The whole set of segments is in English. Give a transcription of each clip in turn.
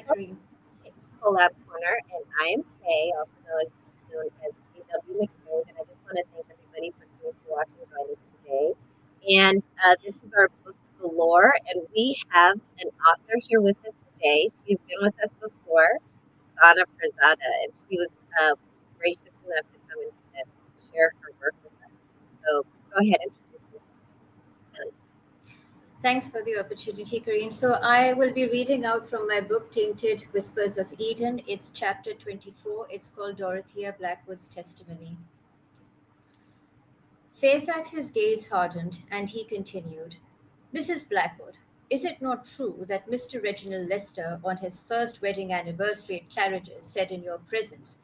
Kareen. Collab Corner, and I am Kay, also known as KW McCabe, and I just want to thank everybody for coming to watch and join us today. And this is our books galore, and we have an author here with us today. She's been with us before, Donna Pirzada, and she was gracious enough to come and share her work with us. So go ahead and introduce yourself. Thanks for the opportunity, Kareen. So I will be reading out from my book, Tainted Whispers of Eden. It's chapter 24. It's called Dorothea Blackwood's Testimony. Fairfax's gaze hardened, and he continued, Mrs. Blackwood, is it not true that Mr. Reginald Lester, on his first wedding anniversary at Claridge's, said in your presence,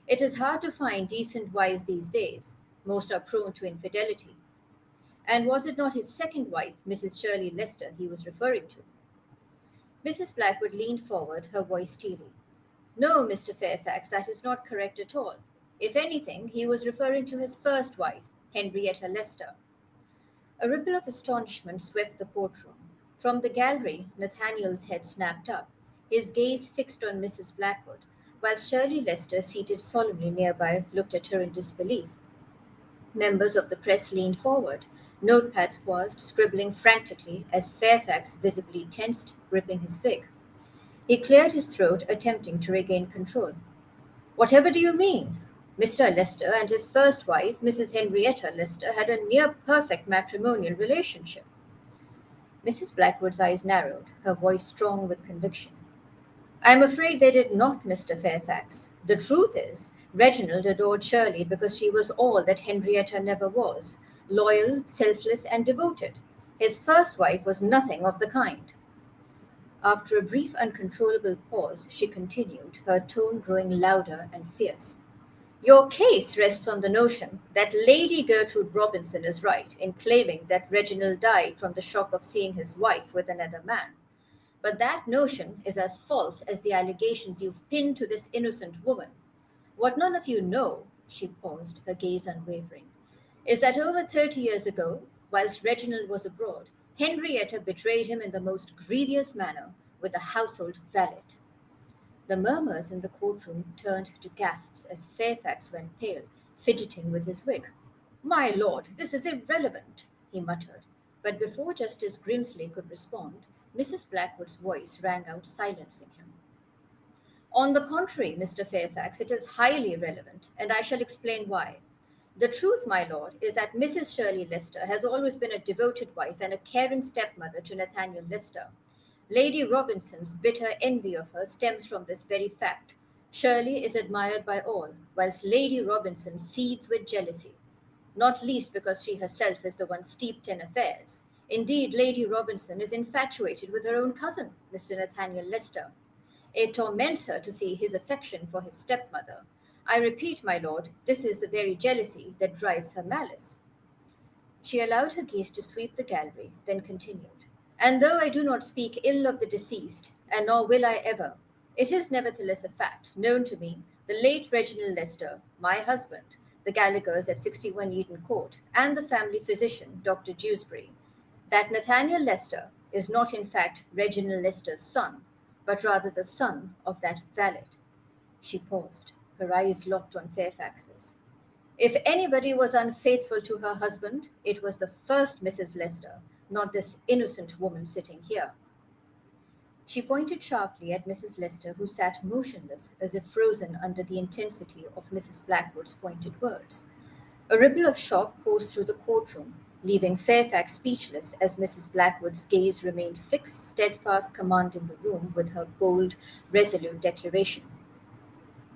it is hard to find decent wives these days. Most are prone to infidelity. And was it not his second wife, Mrs. Shirley Lester, he was referring to? Mrs. Blackwood leaned forward, her voice steely. No, Mr. Fairfax, that is not correct at all. If anything, he was referring to his first wife, Henrietta Lester. A ripple of astonishment swept the courtroom. From the gallery, Nathaniel's head snapped up, his gaze fixed on Mrs. Blackwood, while Shirley Lester, seated solemnly nearby, looked at her in disbelief. Members of the press leaned forward. Notepads paused, scribbling frantically as Fairfax visibly tensed, gripping his wig. He cleared his throat, attempting to regain control. Whatever do you mean? Mr. Lester and his first wife, Mrs. Henrietta Lester, had a near perfect matrimonial relationship. Mrs. Blackwood's eyes narrowed, her voice strong with conviction. I am afraid they did not, Mr. Fairfax. The truth is, Reginald adored Shirley because she was all that Henrietta never was, loyal, selfless, and devoted. His first wife was nothing of the kind. After a brief, uncontrollable pause, she continued, her tone growing louder and fierce. Your case rests on the notion that Lady Gertrude Robinson is right in claiming that Reginald died from the shock of seeing his wife with another man. But that notion is as false as the allegations you've pinned to this innocent woman. What none of you know, she paused, her gaze unwavering, is that over 30 years ago, whilst Reginald was abroad, Henrietta betrayed him in the most grievous manner with a household valet. The murmurs in the courtroom turned to gasps as Fairfax went pale, fidgeting with his wig. My lord, this is irrelevant, he muttered. But before Justice Grimsley could respond, Mrs. Blackwood's voice rang out, silencing him. On the contrary, Mr. Fairfax, it is highly relevant, and I shall explain why. The truth, my lord, is that Mrs. Shirley Lester has always been a devoted wife and a caring stepmother to Nathaniel Lester. Lady Robinson's bitter envy of her stems from this very fact. Shirley is admired by all, whilst Lady Robinson seethes with jealousy, not least because she herself is the one steeped in affairs. Indeed, Lady Robinson is infatuated with her own cousin, Mr. Nathaniel Lester. It torments her to see his affection for his stepmother. I repeat, my lord, this is the very jealousy that drives her malice. She allowed her gaze to sweep the gallery, then continued. And though I do not speak ill of the deceased, and nor will I ever, it is nevertheless a fact, known to me, the late Reginald Lester, my husband, the Gallaghers at 61 Eden Court, and the family physician, Dr. Dewsbury, that Nathaniel Lester is not in fact Reginald Lester's son, but rather the son of that valet. She paused, her eyes locked on Fairfax's. If anybody was unfaithful to her husband, it was the first Mrs. Lester, not this innocent woman sitting here. She pointed sharply at Mrs. Lester, who sat motionless as if frozen under the intensity of Mrs. Blackwood's pointed words. A ripple of shock coursed through the courtroom, leaving Fairfax speechless as Mrs. Blackwood's gaze remained fixed, steadfast, commanding the room with her bold, resolute declaration.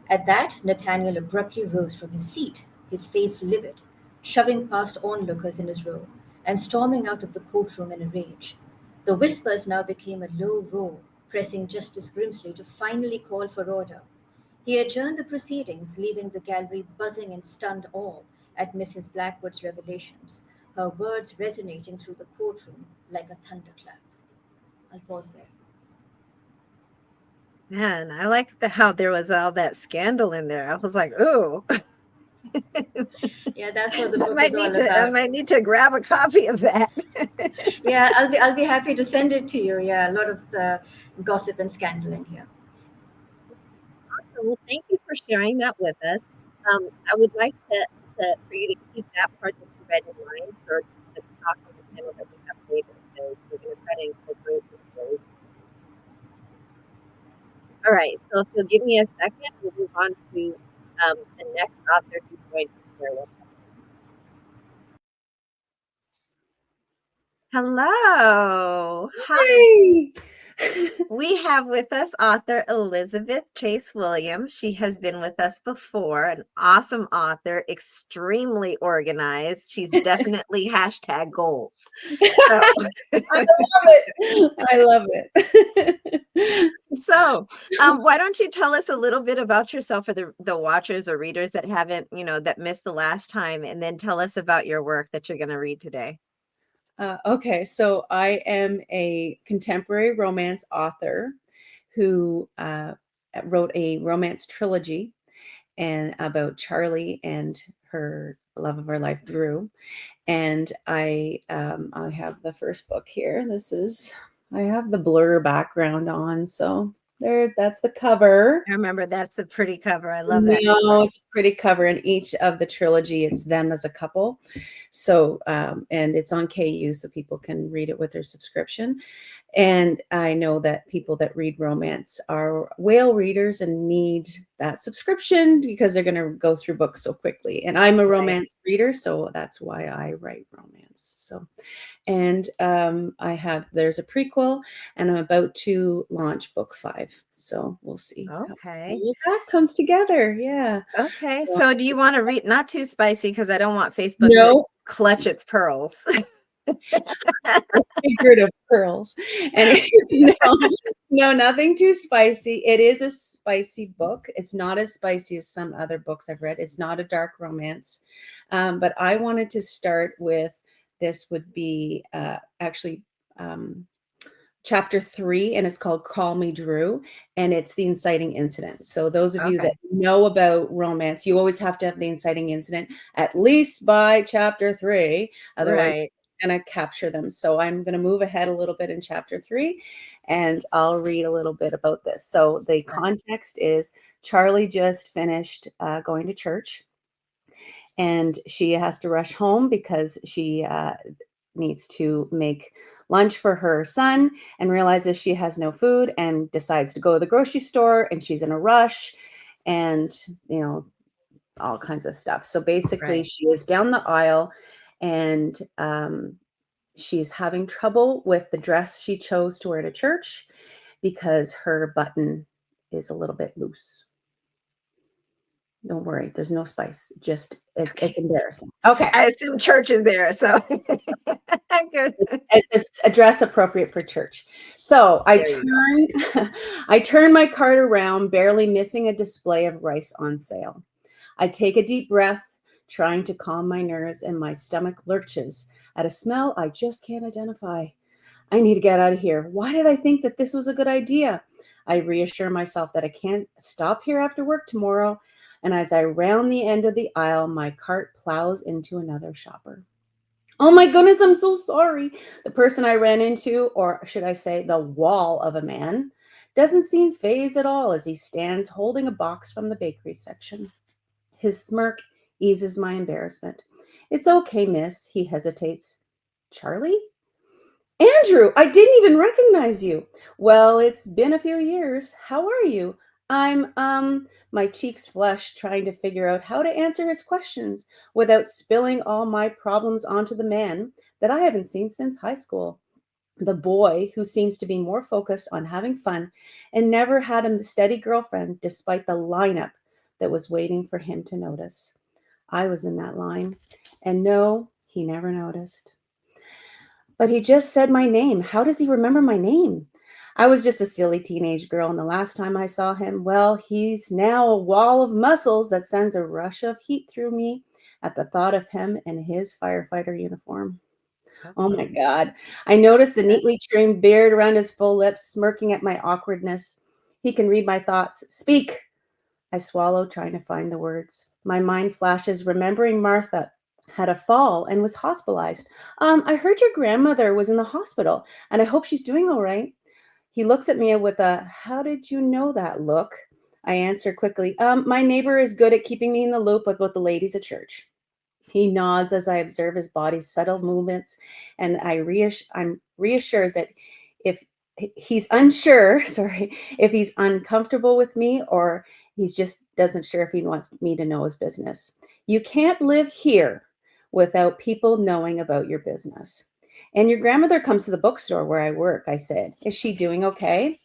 At that, Nathaniel abruptly rose from his seat, his face livid, shoving past onlookers in his row, and storming out of the courtroom in a rage. The whispers now became a low roar, pressing Justice Grimsley to finally call for order. He adjourned the proceedings, leaving the gallery buzzing in stunned awe at Mrs. Blackwood's revelations, her words resonating through the courtroom like a thunderclap. I'll pause there. Man, I like how there was all that scandal in there. I was like, ooh. Yeah, that's what the I book might is all need to I about. might need to grab a copy of that. Yeah, I'll be happy to send it to you. Yeah, a lot of the gossip and scandal in here. Well, thank you for sharing that with us. I would like for you to keep that part that you read in mind for the talk on the panel that we have later. So we're going to try to incorporate this story. All right. So if you'll give me a second, we'll move on to the next author who's going to share with us. Hello. Hi. Yay! We have with us author Elizabeth Chase Williams. She has been with us before, an awesome author, extremely organized. She's definitely hashtag goals. So, I love it. I love it. why don't you tell us a little bit about yourself for the watchers or readers that haven't, that missed the last time, and then tell us about your work that you're going to read today. Okay, so I am a contemporary romance author who wrote a romance trilogy and about Charlie and her love of her life, Drew. And I have the first book here. I have the blur background on, so that's the cover. I remember that's the pretty cover. I love that No, cover. it's a pretty cover. In each of the trilogy, it's them as a couple. So, and it's on KU, so people can read it with their subscription. And I know that people that read romance are whale readers and need that subscription because they're going to go through books so quickly. And I'm a Right. romance reader, so that's why I write romance. So, and there's a prequel, and I'm about to launch book 5. So we'll see how Okay. all that comes together. Yeah. Okay. So So do you want to read, not too spicy because I don't want Facebook to no clutch its pearls. figurative pearls. And no, nothing too spicy. It is a spicy book. It's not as spicy as some other books I've read. It's not a dark romance. But I wanted to start with this would be actually chapter 3, and it's called Call Me Drew, and it's the inciting incident. So those of you Okay. that know about romance, you always have to have the inciting incident at least by chapter 3, otherwise Right. you're going to capture them. So I'm going to move ahead a little bit in chapter 3, and I'll read a little bit about this. So the Okay. context is Charlie just finished going to church, and she has to rush home because she needs to make lunch for her son and realizes she has no food and decides to go to the grocery store, and she's in a rush and all kinds of stuff. So basically Right. she is down the aisle, and she's having trouble with the dress she chose to wear to church because her button is a little bit loose. Don't worry, there's no spice. Just Okay. it's embarrassing. Okay. I assume church is there, so good. It's a dress appropriate for church. So I There you go. turn I turn my cart around, barely missing a display of rice on sale. I take a deep breath, trying to calm my nerves, and my stomach lurches at a smell I just can't identify. I need to get out of here. Why did I think that this was a good idea? I reassure myself that I can't stop here after work tomorrow. And as I round the end of the aisle, my cart plows into another shopper. Oh my goodness, I'm so sorry. The person I ran into, or should I say, the wall of a man, doesn't seem phased at all as he stands holding a box from the bakery section. His smirk eases my embarrassment. It's okay, miss, he hesitates. Charlie? Andrew, I didn't even recognize you. Well, it's been a few years. How are you? My cheeks flush, trying to figure out how to answer his questions without spilling all my problems onto the man that I haven't seen since high school. The boy who seems to be more focused on having fun and never had a steady girlfriend despite the lineup that was waiting for him to notice. I was in that line, and no, he never noticed. But he just said my name. How does he remember my name? I was just a silly teenage girl, and the last time I saw him, well, he's now a wall of muscles that sends a rush of heat through me at the thought of him in his firefighter uniform. Oh Uh-oh. my God. I noticed the neatly trimmed beard around his full lips, smirking at my awkwardness. He can read my thoughts. Speak. I swallow, trying to find the words. My mind flashes, remembering Martha had a fall and was hospitalized. I heard your grandmother was in the hospital, and I hope she's doing all right. He looks at me with a "how did you know that" look. I answer quickly. My neighbor is good at keeping me in the loop about the ladies at church. He nods as I observe his body's subtle movements, and I'm reassured that if he's unsure, sorry, if he's uncomfortable with me or he's just doesn't sure if he wants me to know his business. You can't live here without people knowing about your business. And your grandmother comes to the bookstore where I work, I said. Is she doing okay?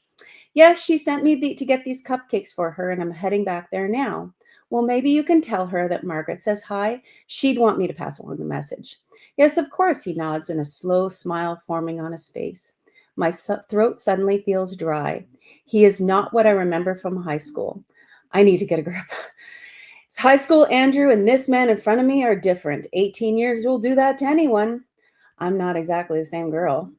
Yes, she sent me to get these cupcakes for her, and I'm heading back there now. Well, maybe you can tell her that Margaret says hi. She'd want me to pass along the message. Yes, of course, he nods, and a slow smile forming on his face. My throat suddenly feels dry. He is not what I remember from high school. I need to get a grip. It's high school Andrew and this man in front of me are different. 18 years will do that to anyone. I'm not exactly the same girl.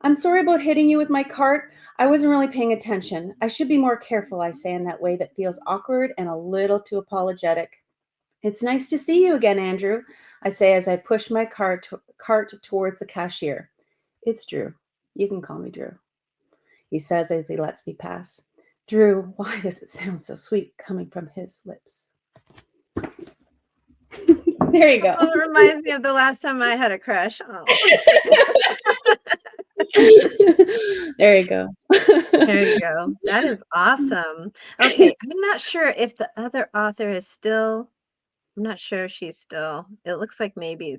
I'm sorry about hitting you with my cart. I wasn't really paying attention. I should be more careful, I say in that way that feels awkward and a little too apologetic. It's nice to see you again, Andrew, I say as I push my cart towards the cashier. It's Drew. You can call me Drew, he says as he lets me pass. Drew, why does it sound so sweet coming from his lips? There you go. Oh, it reminds me of the last time I had a crush. Oh. There you go. There you go. That is awesome. Okay, I'm not sure if the other author is still. I'm not sure if she's still. It looks like maybe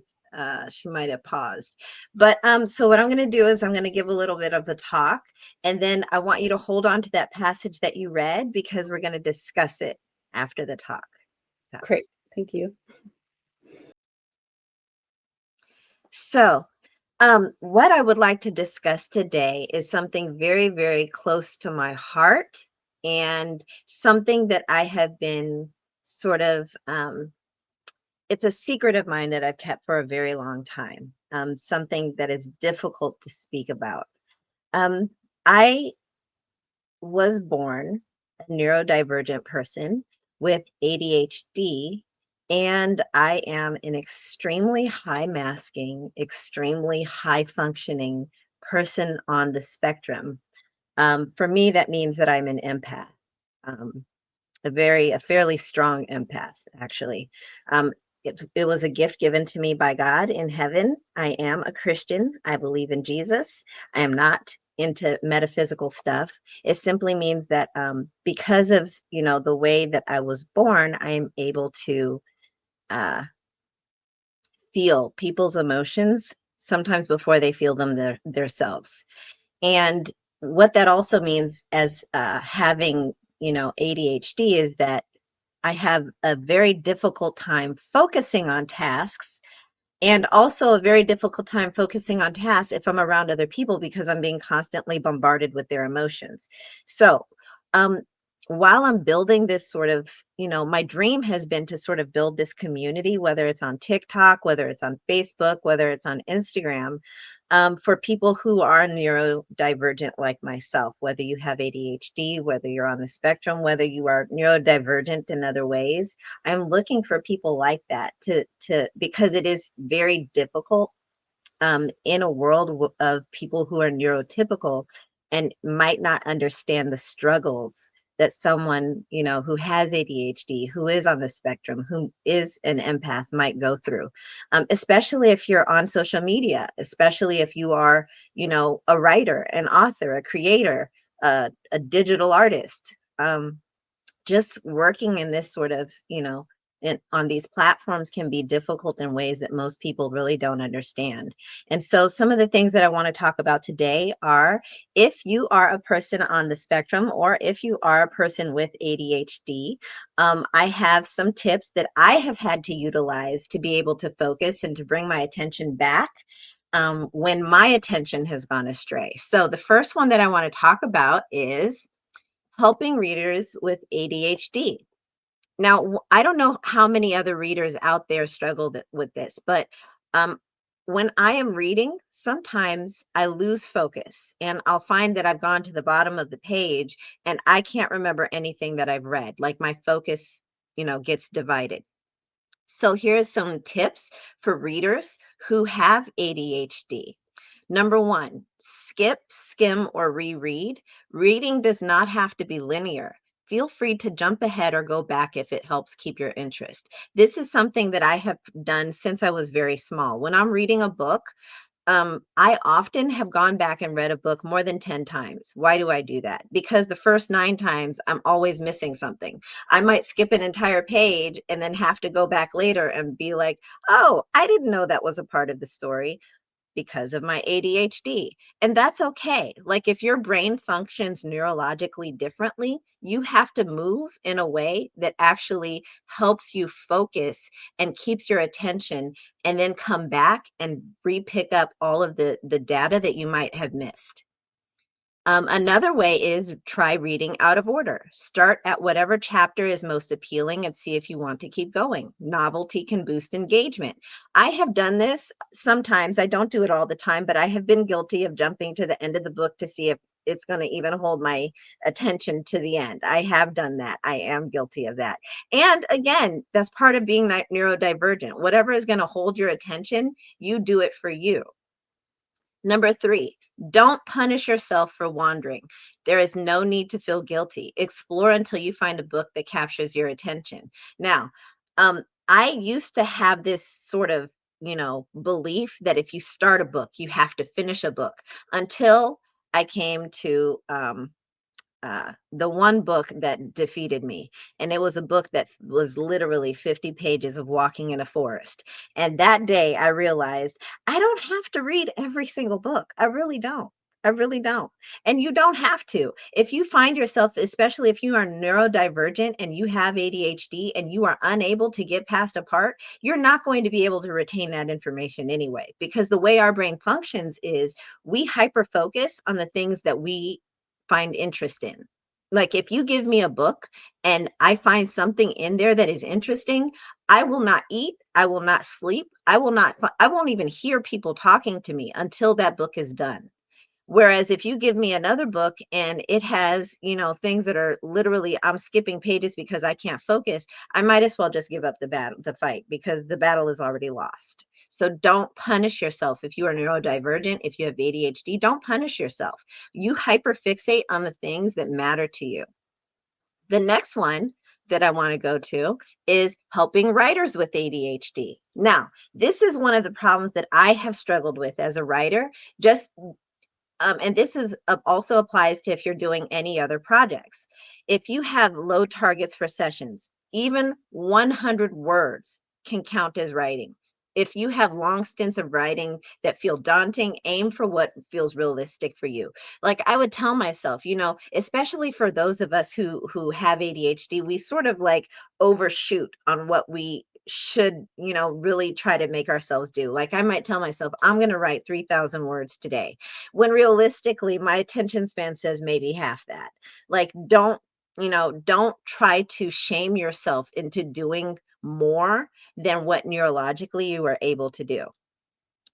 she might have paused. But so what I'm going to do is I'm going to give a little bit of the talk, and then I want you to hold on to that passage that you read because we're going to discuss it after the talk. So, Great. Thank you. so what I would like to discuss today is something very, very close to my heart and something that I have been sort of it's a secret of mine that I've kept for a very long time. Something that is difficult to speak about. I was born a neurodivergent person with ADHD, and I am an extremely high masking, extremely high functioning person on the spectrum. For me, that means that I'm an empath. Um, a fairly strong empath, actually. It was a gift given to me by God in heaven. I am a Christian. I believe in Jesus. I am not into metaphysical stuff. It simply means that because of the way that I was born, I am able to uh, feel people's emotions sometimes before they feel them themselves. And what that also means as having ADHD is that I have a very difficult time focusing on tasks and also a very difficult time focusing on tasks if I'm around other people because I'm being constantly bombarded with their emotions. So, um, while I'm building this sort of, my dream has been to sort of build this community, whether it's on TikTok, whether it's on Facebook, whether it's on Instagram, for people who are neurodivergent like myself, whether you have ADHD, whether you're on the spectrum, whether you are neurodivergent in other ways. I'm looking for people like that to because it is very difficult in a world of people who are neurotypical and might not understand the struggles that someone who has ADHD, who is on the spectrum, who is an empath might go through, especially if you're on social media, especially if you are a writer, an author, a creator, a digital artist. Just working in this sort of, on these platforms can be difficult in ways that most people really don't understand. And so, some of the things that I want to talk about today are if you are a person on the spectrum or if you are a person with ADHD, I have some tips that I have had to utilize to be able to focus and to bring my attention back. When my attention has gone astray. So, the first one that I want to talk about is helping readers with ADHD. Now, I don't know how many other readers out there struggle with this, but um, when I am reading, sometimes I lose focus and I'll find that I've gone to the bottom of the page and I can't remember anything that I've read. Like my focus, gets divided. So here's some tips for readers who have ADHD. Number one, skip, skim, or reread. Reading does not have to be linear. feel free to jump ahead or go back if it helps keep your interest. This is something that I have done since I was very small. When I'm reading a book, I often have gone back and read a book more than 10 times. Why do I do that? Because the first 9 times, I'm always missing something. I might skip an entire page and then have to go back later and be like, oh, I didn't know that was a part of the story because of my ADHD. And that's okay. Like if your brain functions neurologically differently, you have to move in a way that actually helps you focus and keeps your attention and then come back and re-pick up all of the data that you might have missed. Another way is try reading out of order. Start at whatever chapter is most appealing and see if you want to keep going. Novelty can boost engagement. I have done this sometimes. I don't do it all the time, but I have been guilty of jumping to the end of the book to see if it's going to even hold my attention to the end. I have done that. I am guilty of that. And again, that's part of being neurodivergent. Whatever is going to hold your attention, you do it for you. Number 3, don't punish yourself for wandering. There is no need to feel guilty. Explore until you find a book that captures your attention. Now, I used to have this sort of, belief that if you start a book, you have to finish a book until I came to the one book that defeated me. And it was a book that was literally 50 pages of walking in a forest. And that day I realized I don't have to read every single book. I really don't. I really don't. And you don't have to. If you find yourself, especially if you are neurodivergent and you have ADHD and you are unable to get past a part, you're not going to be able to retain that information anyway. Because the way our brain functions is we hyper focus on the things that we find interest in. Like if you give me a book and I find something in there that is interesting, I will not eat, I will not sleep, I won't even hear people talking to me until that book is done. Whereas if you give me another book and it has, things that are literally I'm skipping pages because I can't focus, I might as well just give up the fight because the battle is already lost. So don't punish yourself if you are neurodivergent, if you have ADHD, don't punish yourself. You hyperfixate on the things that matter to you. The next one that I want to go to is helping writers with ADHD. Now, this is one of the problems that I have struggled with as a writer. Just and this is also applies to if you're doing any other projects. If you have low targets for sessions, even 100 words can count as writing. If you have long stints of writing that feel daunting, aim for what feels realistic for you. Like I would tell myself, especially for those of us who have ADHD, we sort of like overshoot on what we should, really try to make ourselves do. Like I might tell myself, I'm going to write 3,000 words today when realistically my attention span says maybe half that. Like don't try to shame yourself into doing more than what neurologically you are able to do.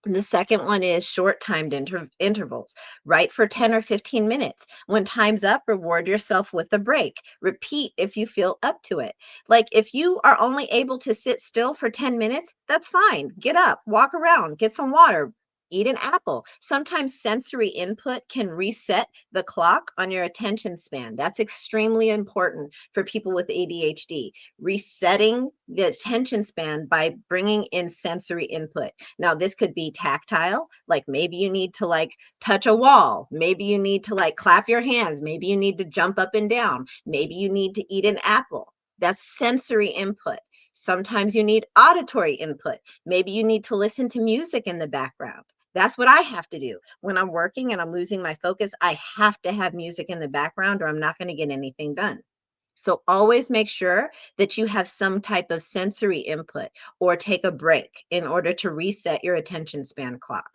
And the second one is short timed intervals. Write for 10 or 15 minutes. When time's up, reward yourself with a break. Repeat if you feel up to it. Like if you are only able to sit still for 10 minutes, that's fine. Get up, walk around, get some water. Eat an apple. Sometimes sensory input can reset the clock on your attention span. That's extremely important for people with ADHD. Resetting the attention span by bringing in sensory input. Now, this could be tactile, like maybe you need to like touch a wall. Maybe you need to like clap your hands. Maybe you need to jump up and down. Maybe you need to eat an apple. That's sensory input. Sometimes you need auditory input. Maybe you need to listen to music in the background. That's what I have to do. When I'm working and I'm losing my focus, I have to have music in the background or I'm not going to get anything done. So always make sure that you have some type of sensory input or take a break in order to reset your attention span clock.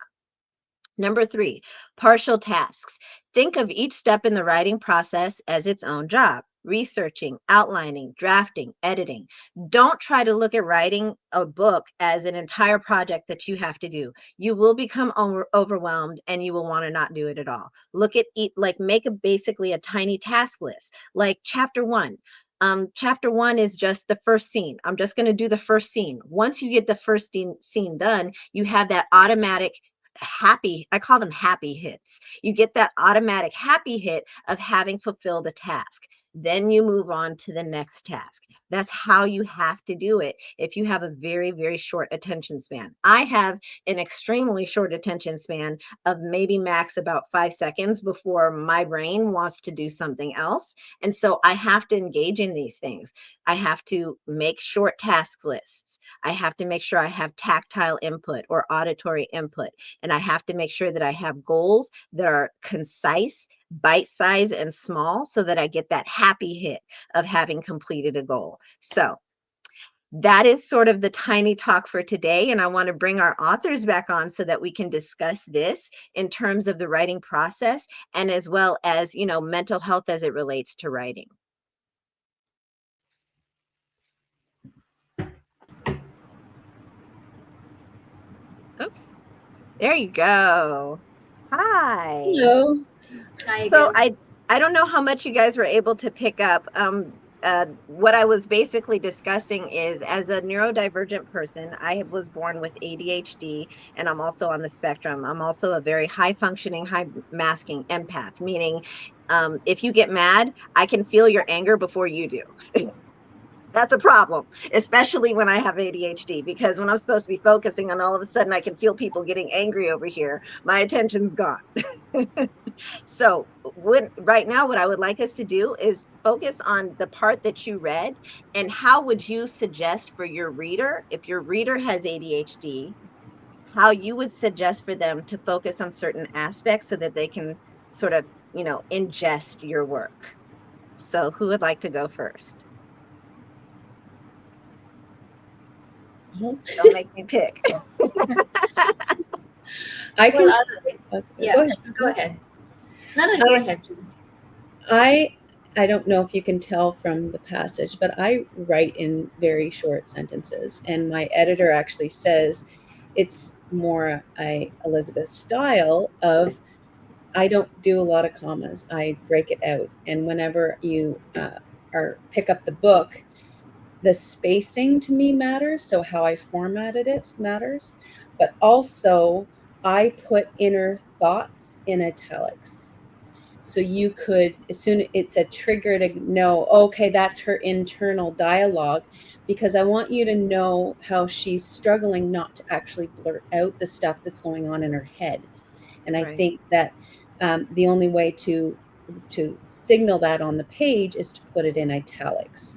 Number 3, partial tasks. Think of each step in the writing process as its own job. Researching, outlining, drafting, editing. Don't try to look at writing a book as an entire project that you have to do. You will become overwhelmed and you will want to not do it at all. Look at it like make basically a tiny task list. Like chapter 1. Chapter 1 is just the first scene. I'm just going to do the first scene. Once you get the first scene done, you have that automatic happy, I call them happy hits. You get that automatic happy hit of having fulfilled a task. Then you move on to the next task. That's how you have to do it if you have a very, very short attention span. I have an extremely short attention span of maybe max about 5 seconds before my brain wants to do something else. And so I have to engage in these things. I have to make short task lists. I have to make sure I have tactile input or auditory input. And I have to make sure that I have goals that are concise, bite size, and small so that I get that happy hit of having completed a goal. So that is sort of the tiny talk for today. And I want to bring our authors back on so that we can discuss this in terms of the writing process and as well as, mental health as it relates to writing. Oops. There you go. Hi. Hello. Hi So again. I don't know how much you guys were able to pick up. What I was basically discussing is, as a neurodivergent person, I was born with ADHD, and I'm also on the spectrum. I'm also a very high functioning, high masking empath, meaning if you get mad, I can feel your anger before you do. That's a problem, especially when I have ADHD, because when I'm supposed to be focusing and all of a sudden I can feel people getting angry over here, my attention's gone. So, right now, what I would like us to do is focus on the part that you read, and how would you suggest for your reader, if your reader has ADHD, how you would suggest for them to focus on certain aspects so that they can sort of, ingest your work. So, who would like to go first? Mhm. Don't make me pick. I Well, can. Go yeah, ahead. go ahead. No, no, go I, ahead, please. I, I don't know if you can tell from the passage, but I write in very short sentences, and my editor actually says it's more a Elizabeth style of I don't do a lot of commas. I break it out, and whenever you are pick up the book, the spacing to me matters. So how I formatted it matters, but also I put inner thoughts in italics. So you could, as soon it's a trigger to know, okay, that's her internal dialogue, because I want you to know how she's struggling not to actually blurt out the stuff that's going on in her head. And I Right. think that the only way to signal that on the page is to put it in italics.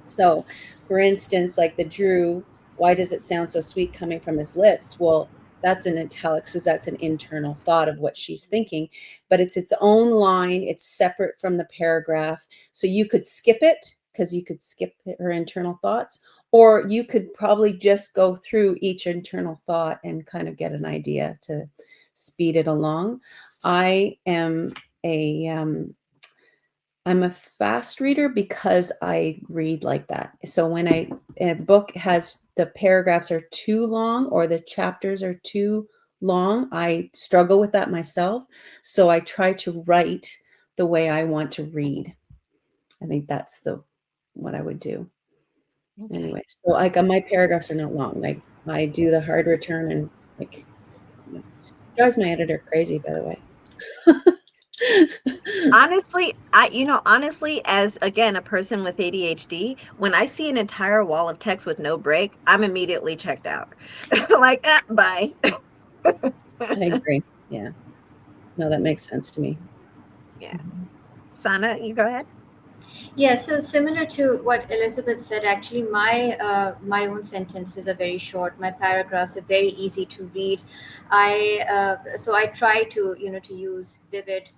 So, for instance, like the Drew, why does it sound so sweet coming from his lips? Well, that's an italics because that's an internal thought of what she's thinking, but it's its own line. It's separate from the paragraph. So you could skip it because you could skip her internal thoughts, or you could probably just go through each internal thought and kind of get an idea to speed it along. I am a I'm a fast reader because I read like that. So when a book has the paragraphs are too long or the chapters are too long, I struggle with that myself. So I try to write the way I want to read. I think that's the what I would do. Okay. Anyway, so like my paragraphs are not long. Like I do the hard return and like you know, drives my editor crazy, by the way. Honestly, honestly, as again, a person with ADHD, when I see an entire wall of text with no break, I'm immediately checked out. Like, bye. I agree. Yeah. No, that makes sense to me. Yeah. Mhm. Sana, you go ahead. Yeah, so similar to what Elizabeth said, actually, my own sentences are very short. My paragraphs are very easy to read. I try to to use vivid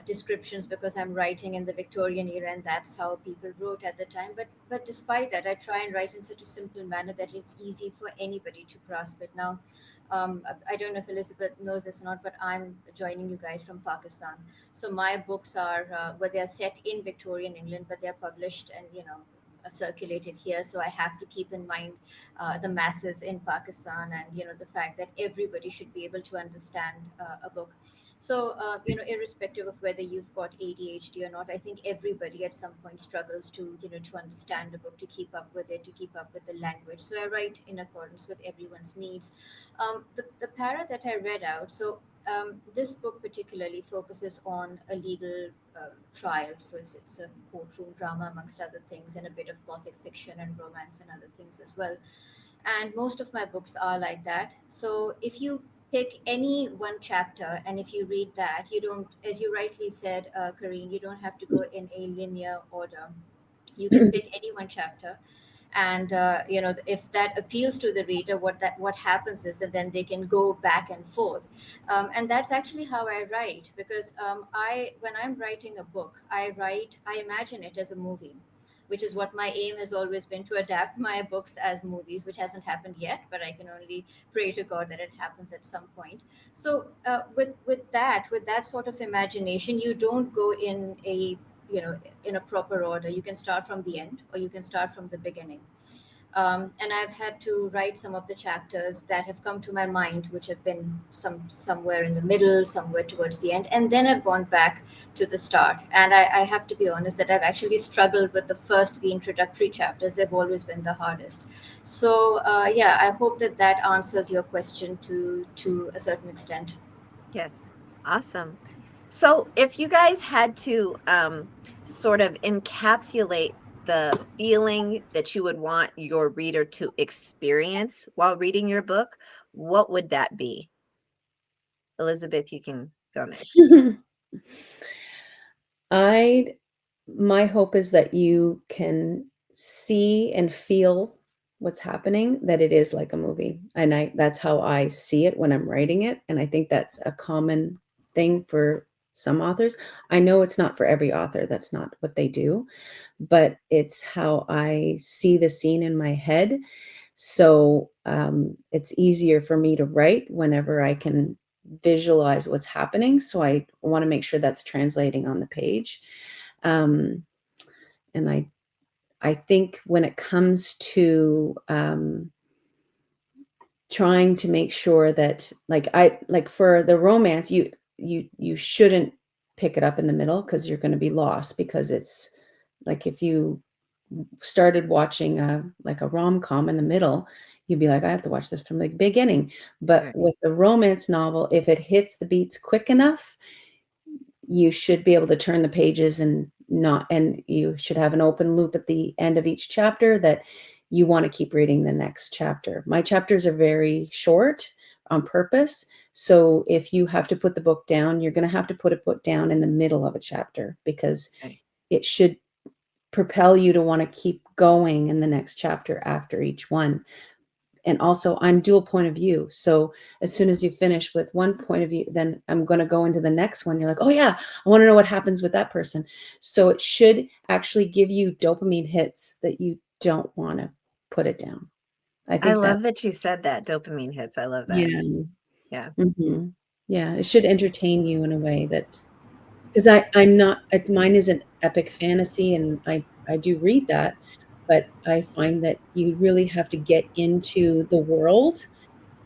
descriptions because I'm writing in the Victorian era, and that's how people wrote at the time. But despite that, I try and write in such a simple manner that it's easy for anybody to grasp it. Now, I don't know if Elizabeth knows this or not, but I'm joining you guys from Pakistan. So my books are they are set in Victorian England, but they're published and circulated here. So I have to keep in mind the masses in Pakistan, and the fact that everybody should be able to understand a book. So irrespective of whether you've got ADHD or not, I think everybody at some point struggles to to understand a book, to keep up with it, to keep up with the language. So I write in accordance with everyone's needs. The para that I read out, so This book particularly focuses on a legal trial, so it's a courtroom drama amongst other things, and a bit of gothic fiction and romance and other things as well. And most of my books are like that. So if you pick any one chapter and if you read that, you don't, as you rightly said, Kareen, you don't have to go in a linear order. You can pick any one chapter, and if that appeals to the reader, what happens is that then they can go back and forth. And that's actually how I write, because I when I'm writing a book, I imagine it as a movie, which is what my aim has always been, to adapt my books as movies, which hasn't happened yet, but I can only pray to God that it happens at some point. So with that sort of imagination, you don't go in a in a proper order. You can start from the end or you can start from the beginning. And I've had to write some of the chapters that have come to my mind, which have been somewhere in the middle, somewhere towards the end, and then I've gone back to the start. And I have to be honest that I've actually struggled with the introductory chapters. They've always been the hardest. So yeah, I hope that that answers your question to a certain extent. Yes. Awesome. So if you guys had to sort of encapsulate the feeling that you would want your reader to experience while reading your book, what would that be? Elizabeth, you can go next. I My hope is that you can see and feel what's happening, that it is like a movie. And that's how I see it when I'm writing it. And I think that's a common thing for some authors. I know it's not for every author, that's not what they do, but it's how I see the scene in my head. So it's easier for me to write whenever I can visualize what's happening. So I want to make sure that's translating on the page. Um, and I think when it comes to trying to make sure that, like for the romance, you shouldn't pick it up in the middle, because you're going to be lost, because it's like if you started watching like a rom-com in the middle, you'd be like, I have to watch this from the beginning. But Right. with the romance novel, if it hits the beats quick enough, you should be able to turn the pages, and you should have an open loop at the end of each chapter, that you want to keep reading the next chapter. My chapters are very short on purpose. So if you have to put the book down, you're going to have to put a book down in the middle of a chapter, because Right. it should propel you to want to keep going in the next chapter after each one. And also, I'm dual point of view. So as soon as you finish with one point of view, then I'm going to go into the next one. You're like, oh yeah, I want to know what happens with that person. So it should actually give you dopamine hits that you don't want to put it down. I I think love that's, that you said that. Dopamine hits. I love that. yeah. Yeah. Yeah, it should entertain you in a way that, because I'm not, mine is an epic fantasy, and I do read that, but I find that you really have to get into the world.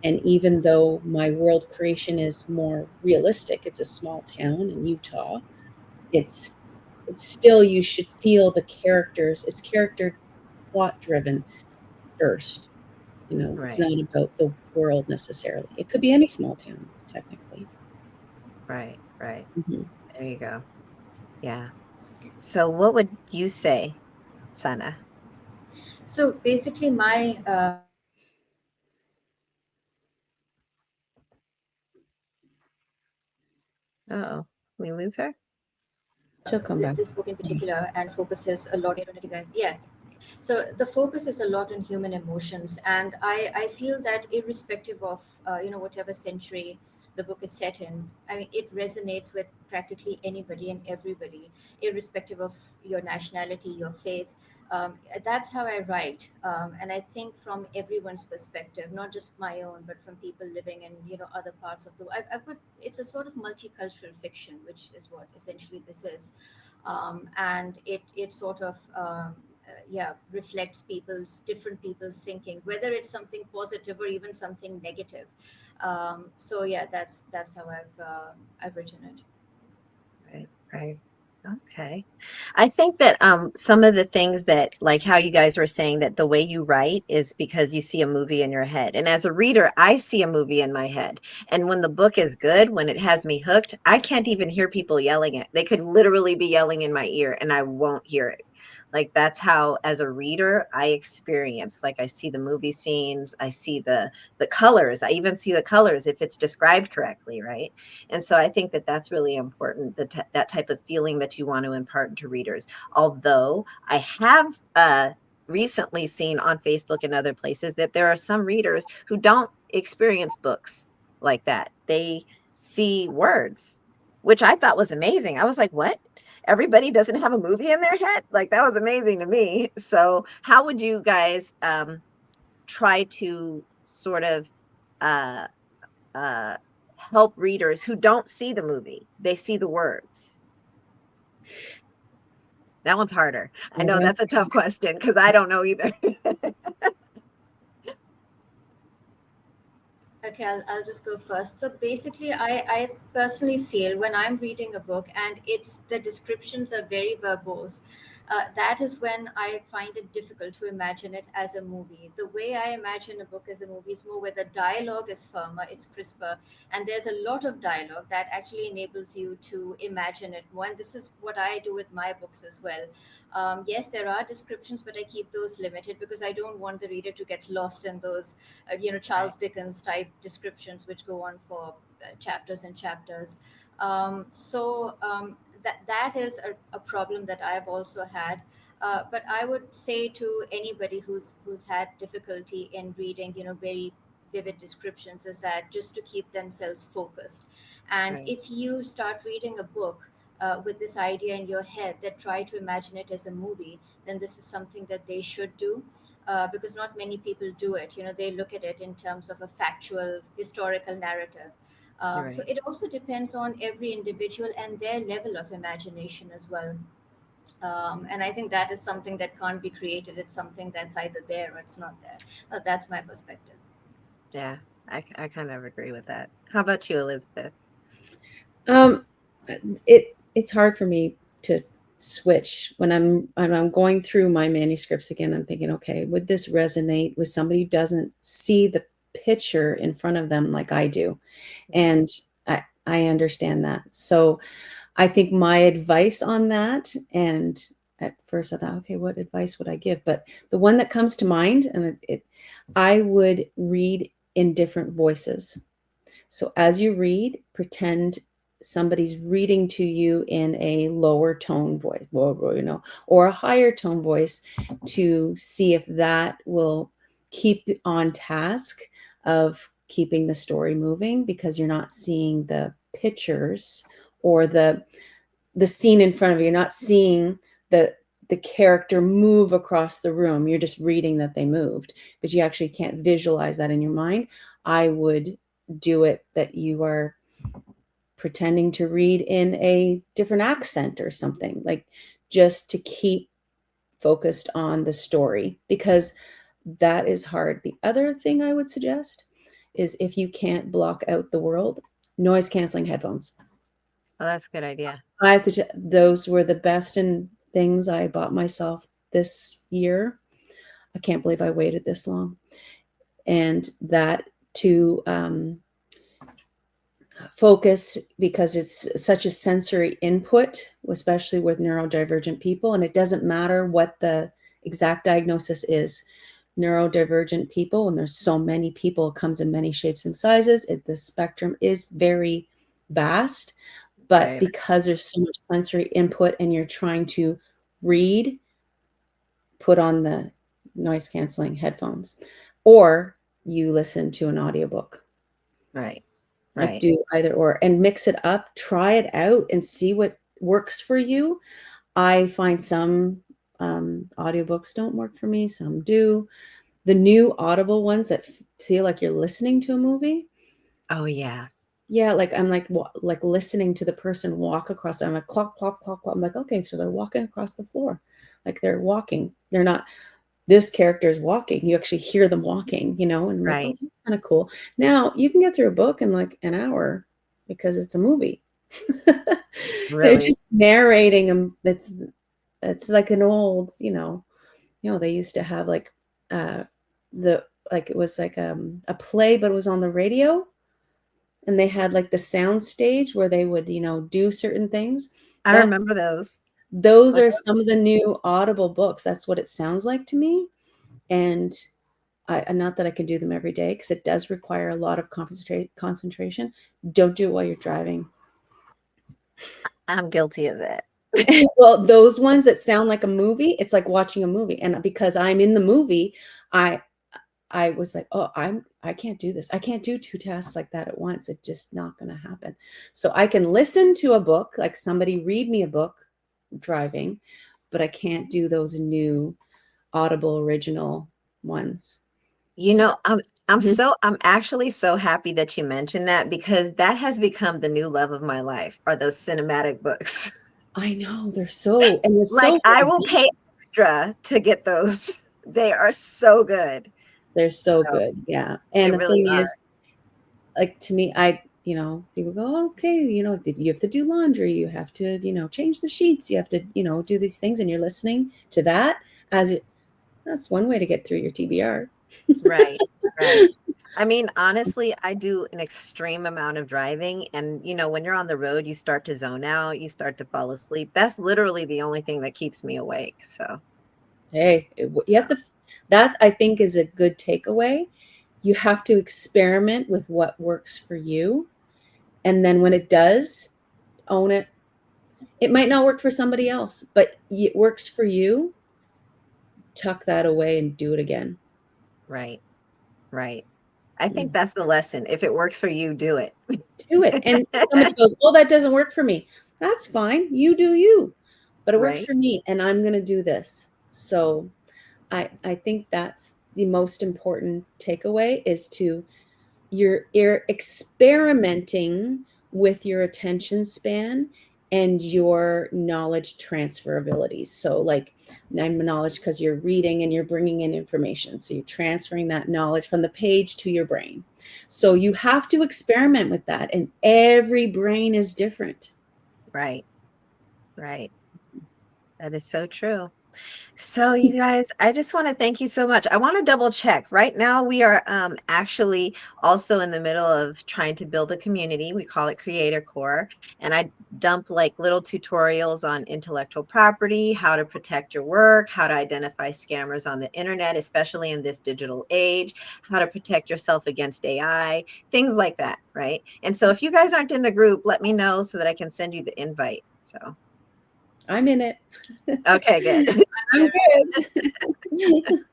And even though my world creation is more realistic, it's a small town in Utah, it's it's still, you should feel the characters. It's character plot driven first. It's Right. not about the world necessarily. It could be any small town, technically. Right. Right. Mhm. There you go. Yeah. So what would you say, Sana? So basically, my Oh, we lose her? She'll come back. this book in particular and focuses a lot. I don't know if you guys, yeah. So the focus is a lot on human emotions, and I feel that irrespective of whatever century the book is set in, I mean it resonates with practically anybody and everybody, irrespective of your nationality, your faith. That's how I write, and I think from everyone's perspective, not just my own, but from people living in other parts of the world. I've put it's a sort of multicultural fiction, which is what essentially this is. And it sort of yeah, reflects different people's thinking, whether it's something positive or even something negative. So yeah, that's how I've written it. Right. Right. Okay. I think that some of the things that, like how you guys were saying that the way you write is because you see a movie in your head. And as a reader, I see a movie in my head. And when the book is good, when it has me hooked, I can't even hear people yelling it. They could literally be yelling in my ear and I won't hear it. Like that's how as a reader I experience. Like I see the movie scenes, I see the colors. I even see the colors if it's described correctly, right? And so I think that that's really important, that type of feeling that you want to impart into readers. Although I have recently seen on Facebook and other places that there are some readers who don't experience books like that. They see words, which I thought was amazing. I was like, what? Everybody doesn't have a movie in their head? Like, that was amazing to me. So, how would you guys try to sort of uh, uh, help readers who don't see the movie? They see the words. That one's harder. I Yeah, know that's that's a tough question because I don't know either. Okay, I'll just go first. So basically, I personally feel when I'm reading a book and it's the descriptions are very verbose, that is when I find it difficult to imagine it as a movie. The way I imagine a book as a movie is more where the dialogue is firmer, it's crisper, and there's a lot of dialogue that actually enables you to imagine it more. And this is what I do with my books as well. Yes, there are descriptions, but I keep those limited because I don't want the reader to get lost in those Right, Charles Dickens type descriptions which go on for chapters and chapters. That is a problem that I've also had. But I would say to anybody who's had difficulty in reading, very vivid descriptions, is that just to keep themselves focused. And right, if you start reading a book with this idea in your head that try to imagine it as a movie, then this is something that they should do, because not many people do it. They look at it in terms of a factual, historical narrative. So right. it also depends on every individual and their level of imagination as well. And I think that is something that can't be created. It's something that's either there or it's not there. That's my perspective. Yeah, I kind of agree with that. How about you, Elizabeth? um it's hard for me to switch when I'm going through my manuscripts again. I'm thinking, okay, would this resonate with somebody who doesn't see the picture in front of them like I do? Right, And I understand that. So I think my advice on that, and at first I thought, okay, what advice would I give? But the one that comes to mind, and I would read in different voices. So as you read, pretend somebody's reading to you in a lower tone voice, or a higher tone voice, to see if that will keep on task of keeping the story moving, because you're not seeing the pictures or the scene in front of you. You're not seeing the character move across the room. You're just reading that they moved, but you actually can't visualize that in your mind. I would do it that you are pretending to read in a different accent or something, like, just to keep focused on the story, because that is hard. The other thing I would suggest is, if you can't block out the world, noise canceling headphones. well, that's a good idea. I have to. Those were the best and things I bought myself this year. I can't believe I waited this long, and that to focus, because it's such a sensory input, especially with neurodivergent people. And it doesn't matter what the exact diagnosis is. Neurodivergent people, and there's so many people, it comes in many shapes and sizes. The spectrum is very vast, but Very much. because there's so much sensory input and you're trying to read, put on the noise canceling headphones, or you listen to an audiobook. Right, Like, right. do either or and mix it up, try it out and see what works for you. I find some audiobooks don't work for me, some do. The new Audible ones that feel like you're listening to a movie. Oh, yeah. Yeah, like I'm like listening to the person walk across. I'm like, clop, clop, clop, clop. I'm like, okay, so they're walking across the floor. Like, they're walking. They're not, this character is walking. You actually hear them walking, and I'm like, oh, Right. that's kind of cool. Now you can get through a book in like an hour because it's a movie. They're Really? just narrating them. That's like an old, they used to have like uh the like it was like a play, but it was on the radio, and they had like the sound stage where they would, do certain things. I That's remember those. those Like, are some of the new Audible books. That's what it sounds like to me. And not that I can do them every day because it does require a lot of concentration. Don't do it while you're driving. I'm guilty of that. Well, those ones that sound like a movie, it's like watching a movie. And because I'm in the movie, I I was like, "Oh, I can't do this. I can't do 2 tasks like that at once. It's just not gonna happen." So I can listen to a book, like somebody read me a book driving, but I can't do those new Audible original ones. You So know, mhm. I'm actually so happy that you mentioned that because that has become the new love of my life, are those cinematic books. I know, they're Like, so I well will done. pay extra to get those. They are so good. They're so So, good, yeah, they and the really thing are. is, like, to me, people go, "Oh, okay, you have to do laundry, you have to, change the sheets, you have to, do these things," and you're listening to that as it that's one way to get through your TBR. Right, right. I mean, honestly, I do an extreme amount of driving, and, when you're on the road, you start to zone out, you start to fall asleep. That's literally the only thing that keeps me awake, Hey, you have so to that I think is a good takeaway. You have to experiment with what works for you, and then when it does, own it. It might not work for somebody else, but it works for you. Tuck that away and do it again. right, right. I think Mm. that's the lesson. If it works for you, do it. Do it. And if somebody goes, "Oh, that doesn't work for me." That's fine. You do you. But it works Right, for me and I'm going to do this. So, I think that's the most important takeaway is to you're experimenting with your attention span and your knowledge transfer abilities. So like knowledge because you're reading and you're bringing in information. So you're transferring that knowledge from the page to your brain. So you have to experiment with that, and every brain is different. right, right. That is so true. So, you guys, I just want to thank you so much. I want to double check. Right now, we are actually also in the middle of trying to build a community. We call it Creator Core. And I dump like little tutorials on intellectual property, how to protect your work, how to identify scammers on the internet, especially in this digital age, how to protect yourself against AI, things like that. Right. And so, if you guys aren't in the group, let me know so that I can send you the invite. So, I'm in it. okay, good. I'm good.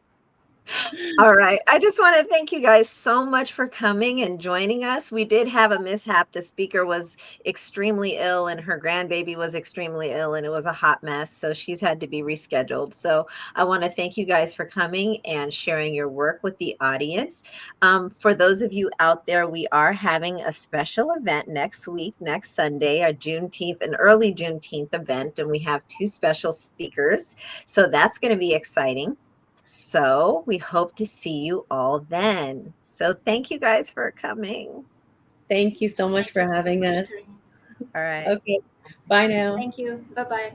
All right. I just want to thank you guys so much for coming and joining us. We did have a mishap. The speaker was extremely ill and her grandbaby was extremely ill and it was a hot mess. So she's had to be rescheduled. So I want to thank you guys for coming and sharing your work with the audience. For those of you out there, we are having a special event next week, next Sunday, our Juneteenth, an early Juneteenth event. And we have two special speakers. So that's going to be exciting. So we hope to see you all then. So thank you guys for coming. Thank you so much Thank for you so having much, us. Karina. All right. Okay. Bye now. Thank you. Bye bye.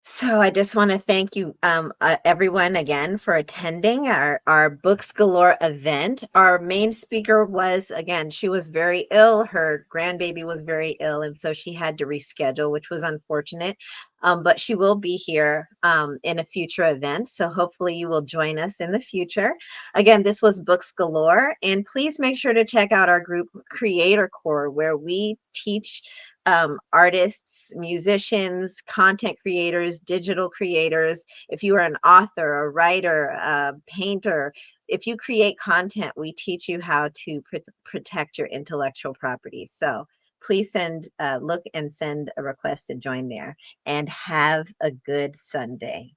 So I just want to thank you, everyone, again for attending our Books Galore event. Our main speaker was, again, she was very ill. Her grandbaby was very ill, and so she had to reschedule, which was unfortunate. But she will be here in a future event, so hopefully you will join us in the future. Again, this was Books Galore, and please make sure to check out our group Creator Core, where we teach artists, musicians, content creators, digital creators. If you are an author, a writer, a painter, if you create content, we teach you how to protect your intellectual property. So please look and send a request to join there and have a good Sunday.